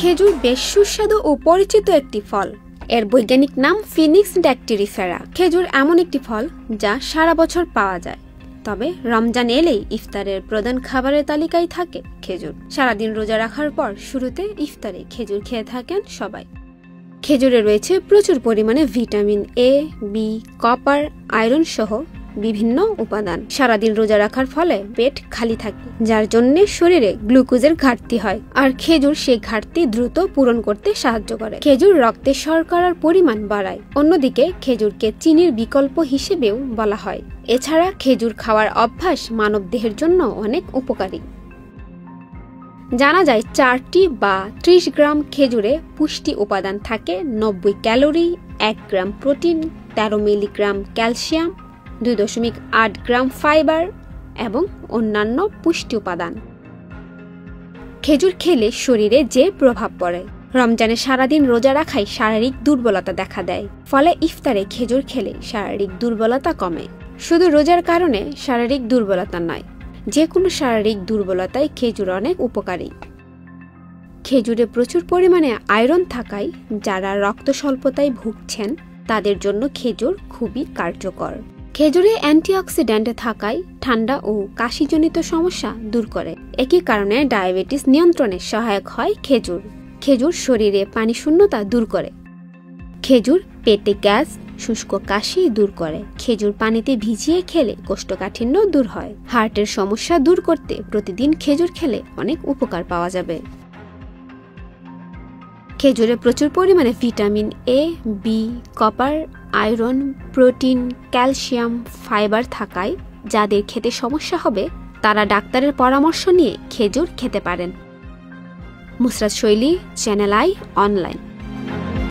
খেজুর বেশ সুস্বাদু ও পরিচিত একটি ফল। এর বৈজ্ঞানিক নাম ফিনিক্স ড্যাকটিরিফেরা। খেজুর এমন একটি ফল যা সারা বছর পাওয়া যায়, তবে রমজান এলেই ইফতারের প্রধান খাবারের তালিকায় থাকে খেজুর। সারাদিন রোজা রাখার পর শুরুতে ইফতারে খেজুর খেয়ে থাকেন সবাই। খেজুরে রয়েছে প্রচুর পরিমাণে vitamin A, B, copper, iron সহ বিভিন্ন উপাদান। সারাদিন রোজা রাখার ফলে পেট খালি থাকে, যার জন্য শরীরে গ্লুকোজের ঘাটতি হয়, আর খেজুর সেই ঘাটতি দ্রুত পূরণ করতে সাহায্য করে। খেজুর রক্তে শর্করার পরিমাণ বাড়ায়। অন্যদিকে খেজুরকে চিনির বিকল্প হিসেবেও বলা হয়। এছাড়া খেজুর খাওয়ার অভ্যাস মানবদেহের জন্য অনেক উপকারী। জানা যায় 4টি বা 30 গ্রাম খেজুরে পুষ্টি উপাদান থাকে 90 calorie, 1 gram protein, 13 milligram calcium, 2.8 গ্রাম ফাইবার এবং অন্যান্য পুষ্টি উপাদান। খেজুর খেলে শরীরে যে প্রভাব পড়ে। রমজানে সারাদিন রোজা রাখায় শারীরিক দুর্বলতা দেখা দেয়, ফলে ইফতারে খেজুর খেলে শারীরিক দুর্বলতা কমে। শুধু রোজার কারণে শারীরিক দুর্বলতা নয়, যে কোনো শারীরিক দুর্বলতায় খেজুর অনেক উপকারী। খেজুরে প্রচুর পরিমাণে আয়রন থাকায় যারা রক্ত স্বল্পতায় ভুগছেন তাদের জন্য খেজুর খুবই কার্যকর। খেজুরে অ্যান্টিঅক্সিডেন্ট থাকায় ঠান্ডা ও কাশিজনিত সমস্যা দূর করে। একই কারণে ডায়াবেটিস নিয়ন্ত্রণে সহায়ক হয় খেজুর। খেজুর শরীরে পানি শূন্যতা দূর করে। খেজুর পেটে গ্যাস, শুষ্ক কাশি দূর করে। খেজুর পানিতে ভিজিয়ে খেলে কোষ্ঠকাঠিন্য দূর হয়। হার্টের সমস্যা দূর করতে প্রতিদিন খেজুর খেলে অনেক উপকার পাওয়া যাবে। খেজুরে প্রচুর পরিমাণে vitamin A, B, copper, iron, protein, calcium, fibre থাকায় যাদের খেতে সমস্যা হবে তারা ডাক্তারের পরামর্শ নিয়ে খেজুর খেতে পারেন। মুসরাত শৈলী, চ্যানেল আই অনলাইন।